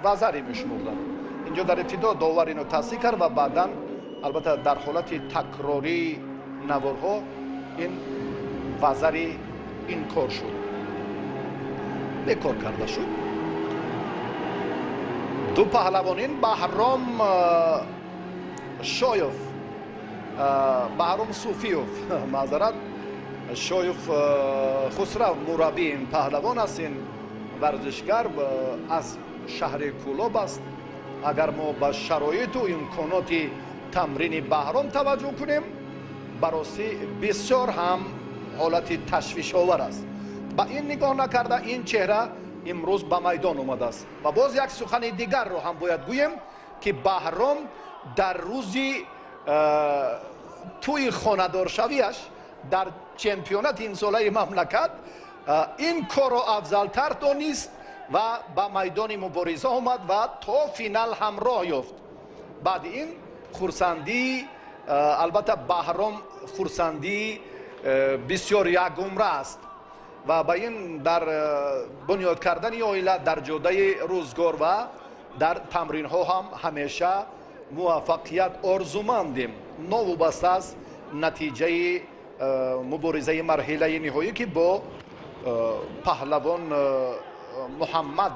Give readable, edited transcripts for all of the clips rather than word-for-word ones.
وزری میشمردن. اینجا در ابتدا داور اینو تصحیح کرد و بعدا البته در حالت تکراری نوارها این وزری این کار شد، بکار کرده شد. دو پهلوانین بهرام شایف، بهرام صوفیوف معذرت، شایف خسرو مربی این پهلوان است. این ورزشگر از شهر کولاب است. اگر ما به شرایط و امکانات تمرین بهرام توجه کنیم براستی بسیار هم حالت تشویش آور است. با این نگاه نکرده این چهره امروز به میدان اومده است. و باز یک سخن دیگر رو هم باید گویم که بهرام در روزی توی خانه‌دار شویش در چمپیونات این ساله مملکت این کار را افضلتر دانست و به میدان مبارزه آمد و تا فینال هم راه یافت. بعد این خرسندی البته بهرام خرسندی بسیار یکگامه است و با این در بنیاد کردن عائله در جاده روزگار و در تمرین ها هم همیشه موفقیت آرزومندیم، نوابسته است نتیجه مبارزه مرحله نهایی که با پهلوان محمد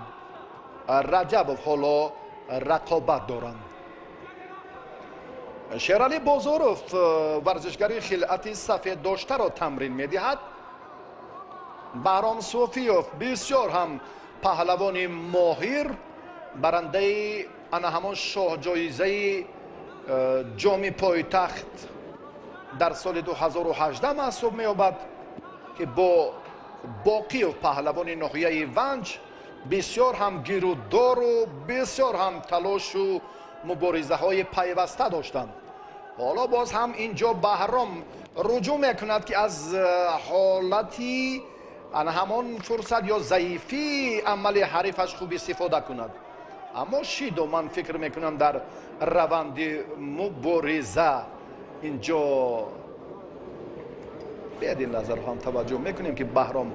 رجبوف حالا رقابت دارند. شیرعلی بازاروف ورزشگری خلعت سفید داشته را تمرین می‌دهد. بهرام صوفیوف بسیار هم پهلوان ماهر، برنده انا همان شاه جایزه جام پایتخت در سال 2018 محسوب می‌یابد که با باقی پهلوان ناحیه ونج بسیار هم گیرودار و بسیار هم تلاش و مبارزه های پیوسته داشتند. حالا باز هم اینجا بهرام رجوع میکند که از حالتی همان فرصت یا ضعیفی عمل حریفش خوب استفاده کند. اما شیدو من فکر میکنم در روند مبارزه اینجا به این نظر هم توجه میکنیم که بهرام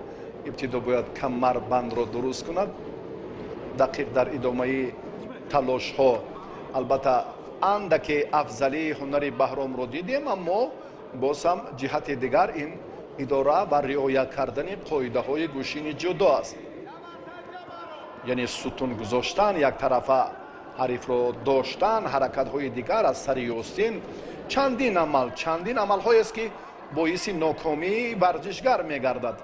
ابتدا باید کمربند را درست کند. دقیق در ادامه تلاش ها البته اندک افضلی هنری بهرام رو دیدیم، اما باز هم جهت دیگر این اداره و رعایت کردن قاعده های گوشین جدا است. یعنی ستون گذاشتن، یک طرفه حریف رو داشتن، حرکت های دیگر از سری آستین، چندین عمل های است که باعث ناکامی ورزشگر میگردد.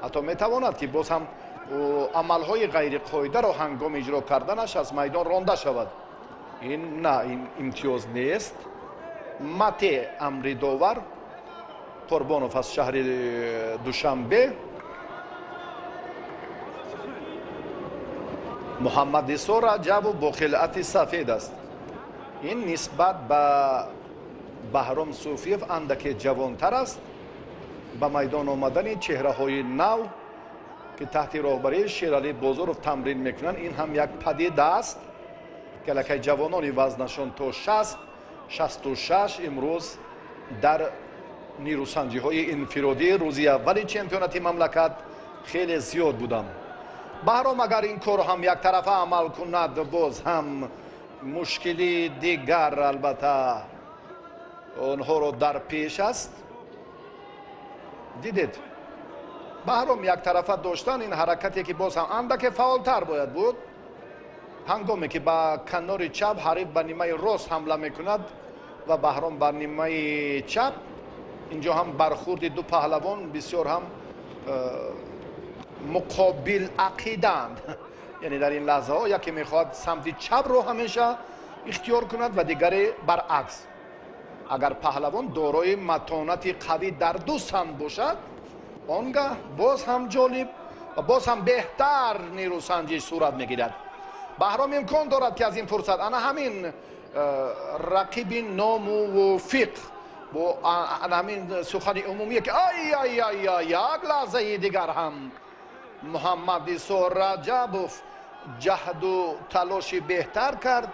حتی میتواند که باز هم عمل های غیر قاعده را هنگام اجرا کردنش از میدان رانده شود. این نه، این امتیاز نیست. متی امری داور قربانوف از شهر دوشنبه، محمد ایسا رجب با خلعت سفید است. این نسبت به بهرام صوفیوف اندک جوانتر است. به میدان آمدن چهره های نو که تحت راهبری شیرعلی بازاروف تمرین میکنن این هم یک پدیده است که لکه جوانان وزنشان تا 66 امروز در نیروسنجی های انفرادی روزی اولی چمپیونات مملکت خیلی زیاد بودند. بهرام اگر این کار هم یک طرفه عمل کند باز هم مشکلی دیگر البته آنها رو در پیش است. دیدید بهرام یک طرفه داشتن این حرکتی که باز هم اندک فعالتر باید بود. هنگامی که با کنار چپ حریف به نیمه راست حمله میکند و بهرام بر نیمه چپ، اینجا هم برخورد دو پهلوان بسیار هم مقابل عقیدند. یعنی در این لحظه ها یکی میخواد سمت چپ رو همیشه اختیار کند و دیگری برعکس. اگر پهلوان دارای متانت قوی در دو سمت باشد آنگاه باز هم جالب و باز هم بهتر نیروسنجی صورت میگیرد. بهرام امکان دارد که از این فرصت انا همین رقیب ناموفق با همین سخن عمومی که یک لحظه دیگر هم محمد ایسا رجبوف جهد و تلاش بهتر کرد.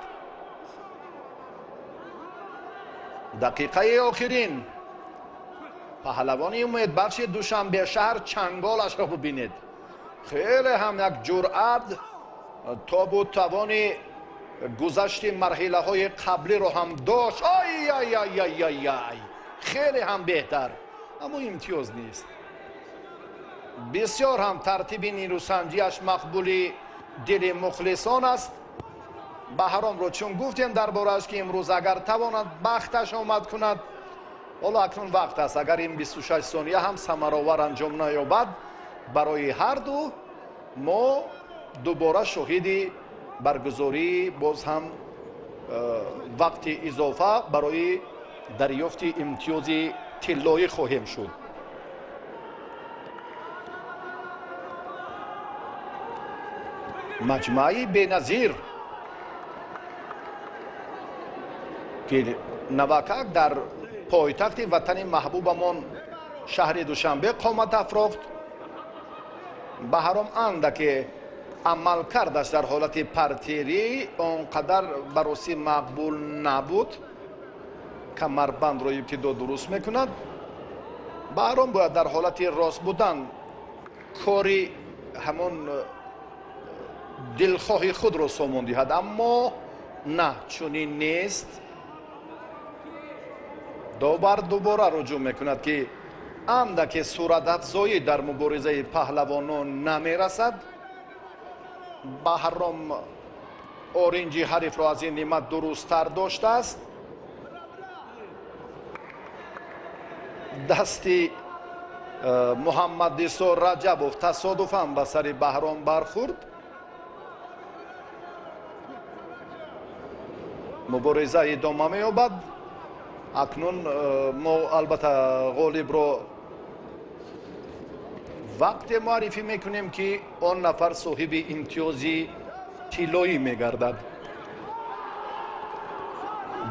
دقیقه آخرین پهلوانی امیدبخش دوشنبه شهر چنگالش را ببینید. خیلی هم یک جرأت تا بود توانی گذشت مرحله های قبلی رو هم داشت. آی آی آی آی آی آی خیلی هم بهتر، اما امتیاز نیست. بسیار هم ترتیب نیروسنجیش مقبولی دل مخلصان است. بهرام رو چون گفتیم دربارش که امروز اگر تواند بختش آمد کند، حالا اکنون وقت است اگر این 26 ثانیه هم ثمرآور انجام نیابد، برای هر دو ما دوباره شاهد برگزاری باز هم وقت اضافه برای دریافت امتیاز طلایی خواهیم شد. مجمعی بینظیر که نوکک در پایتخت وطن محبوبمان شهر دوشنبه قامت افراخت. بهرام اندک عمل کردش در حالت پرتری آنقدر براسی مقبول نبود. کمربند را ابتدا درست میکند. بهرام باید در حالت راست بودن کاری همون دلخواهی خود را سامان دهد، اما نه، چنین نیست. دوباره رجوع میکند که اندک صورت افزایی در مبارزه پهلوانان نمیرسد. بهرام اورنجی حریف را از این نعمت درست تر داشته است. دستی محمد عیسی رجبوف تصادفاً به سر بهرام برخورد. مبارزه ادامه می‌یابد. اکنون ما البته غالب را وقت معرفی میکنیم که آن نفر صاحب امتیازی طلایی میگردد.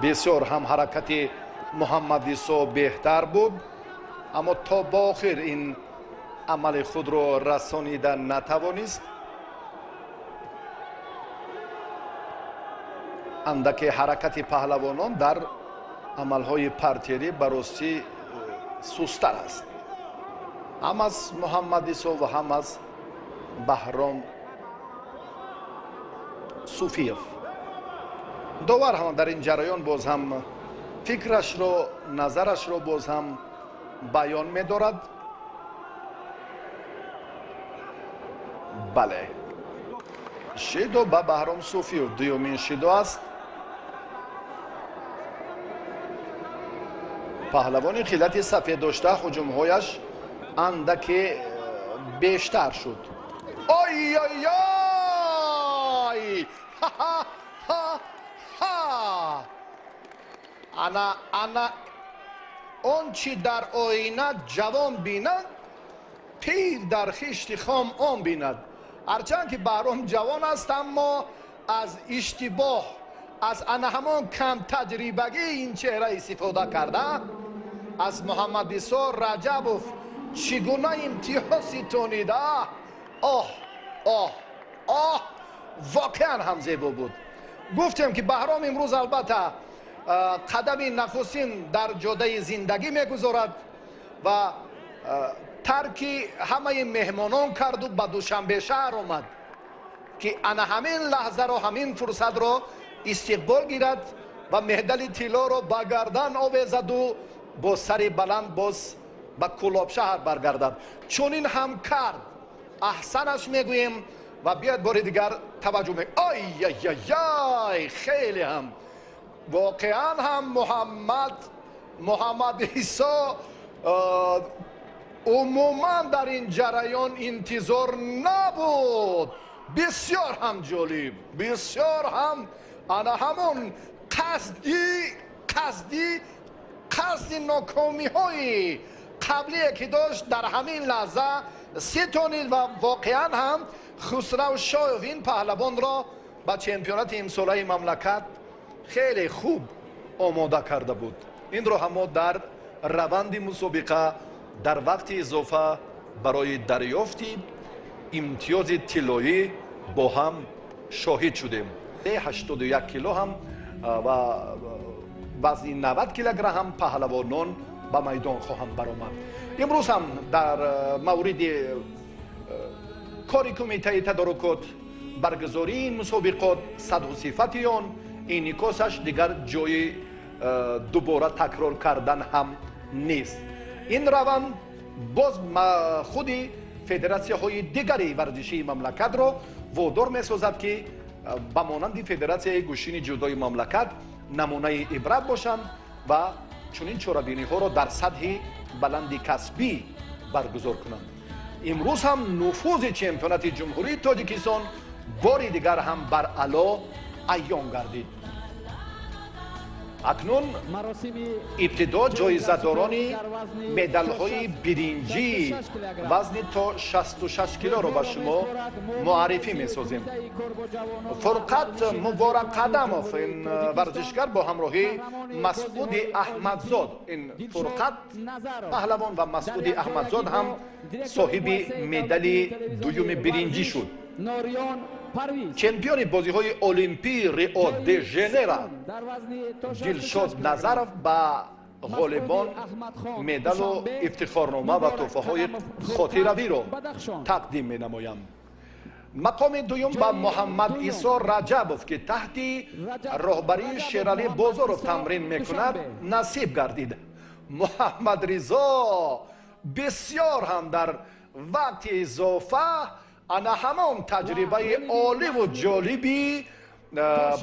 بسیار هم حرکت محمد عیسی بهتر بود، اما تا با آخر این عمل خود را رسانیدن نتوانست. اندک حرکت پهلوانان در عملهای پرتری براستی سستر است، هم از محمد عیسی و هم از بهرام صوفیوف. داور هم در این جریان باز هم فکرش رو، نظرش رو باز هم بیان می دارد. بله، شیدو به بهرام صوفیوف دومین شیدو است. پهلوان خیلت سفید داشته هجوم‌هایش اندک بیشتر شد. آی آی آی ها ها ها ها. انا اون چی در آینه جوان بیند، پیر در خشت خام آن بیند. هرچند که بهرام جوان است، اما از اشتباه، از آن همان کم تجربگی این چهره استفاده کرده. از محمد عیسی رجبوف چگونه امتیازی تونیده. آه آه آه، واقعا هم زیبا بود. گفتیم که بهرام امروز البته قدم نخستین در جاده زندگی میگذارد و ترک همه مهمانان کرد و به دوشنبه شهر آمد که انا همین لحظه را، همین فرصت را استقبال گیرد و مهدل طلا را به گردن آویزد و با سر بلند باز به کلاب شهر برگردد. چون این هم کرد، احسنش میگوییم و بیاید بار دیگر توجه می. آی آی آی آی، خیلی هم واقعا هم محمد عیسی عموما در این جریان انتظار نبود. بسیار هم جالب، بسیار هم انا همون قصدی ناکامی های قبلی که داشت در همین لحظه ستانید و واقعا هم خسرو شاه این پهلوان را به چمپیونات امساله مملکت خیلی خوب آماده کرده بود. این را هم در روند مسابقه در وقت اضافه برای دریافت امتیاز طلایی با هم شاهد شدیم. 81 کیلو هم و وزن 90 کیلوگرم هم پهلوانان به میدان خواهند برآمد. امروز هم در مورد کاری کمیته تدارکات برگزاری این مسابقات صد و صفت آن انعکاسش دیگر جای دوباره تکرار کردن هم نیست. این روند باز خود فدراسیون های دیگری ورزشی مملکت را وادار می‌سازد که به مانند فدراسیون گوشین جودوی مملکت نمونه عبرت باشند و چنین چاره‌بینی ها را در سطح بلند کسبی برگزار کنند. امروز هم نفوذ چمپیونات جمهوری تاجیکستان باری دیگر هم بر علا عیان گردید. اکنون ابتدا جایزه‌داران مدال‌های برنجی وزن تا 66 کیلو را به شما معرفی می‌سازیم. فرقت مبارک قدموف این ورزشگر با همراهی مسعود احمدزاد، این فرقت پهلوان و مسعود احمدزاد هم صاحب مدال دوم برنجی شد. چمپیون بازی‌های المپی ریو د ژانیرو دلشاد نظرов با غالبان مدال و افتخارنامه و تحفه‌های خاطروی را تقدیم می‌نمایم. مقام دوم با محمد عیسی رجبوف که تحت رهبری شیرعلی بازارov تمرین می‌کند نصیب گردید. محمد رضا بسیار هم در وقت اضافه انا همان تجربه عالی و جالبی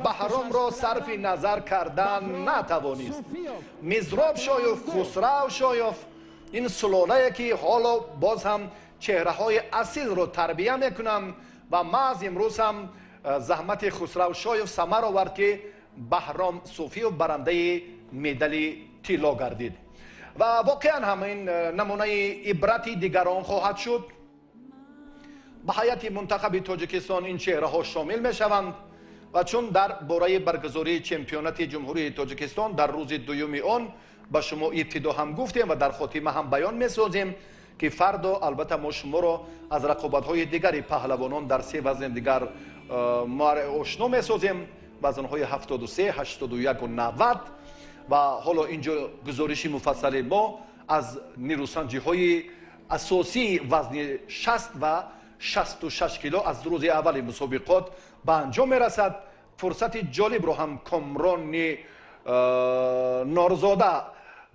بهرام را صرف نظر کردن نتوانست. مزراب شایف، خسرو شایف، این سلاله که حالا باز هم چهره های اصیل را تربیه میکنم و محض امروز هم زحمت خسرو شایف ثمر آورد که بهرام صوفیوف برنده مدال طلا گردید و واقعا هم این نمونه عبرت دیگران خواهد شد. به هیئت منتخب تاجیکستان این چهره ها شامل می شوند و چون در باره برگزاری چمپیونات جمهوری تاجیکستان در روز دوم آن به شما ابتدا هم گفتیم و در خاتمه هم بیان می سازیم که فردا البته ما شما را از رقابت های دیگری پهلوانان در سه وزن دیگر آشنا می سازیم، وزن های 73 81 و 90 و حالا اینجا گزارش مفصل ما از نیروسنجی های اساسی وزن 60 و 66 کیلو از روز اول مسابقات به انجام میرسد. فرصت جالب رو هم کامران نارزاده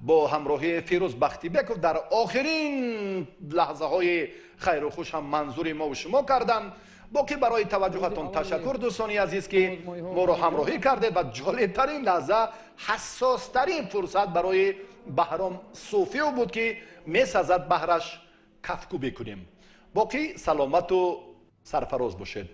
با همراهی فیروز بختیبکوف در آخرین لحظه های خیر و خوش هم منظور ما و شما کردن. باقی برای توجهتان تشکر دوستانی عزیز که ما رو همراهی کردید و جالبترین لحظه حساسترین فرصت برای بهرام صوفیوف بود که میسازد بهرش کفکوبی کنیم. باقی سلامت و سرفراز باشید.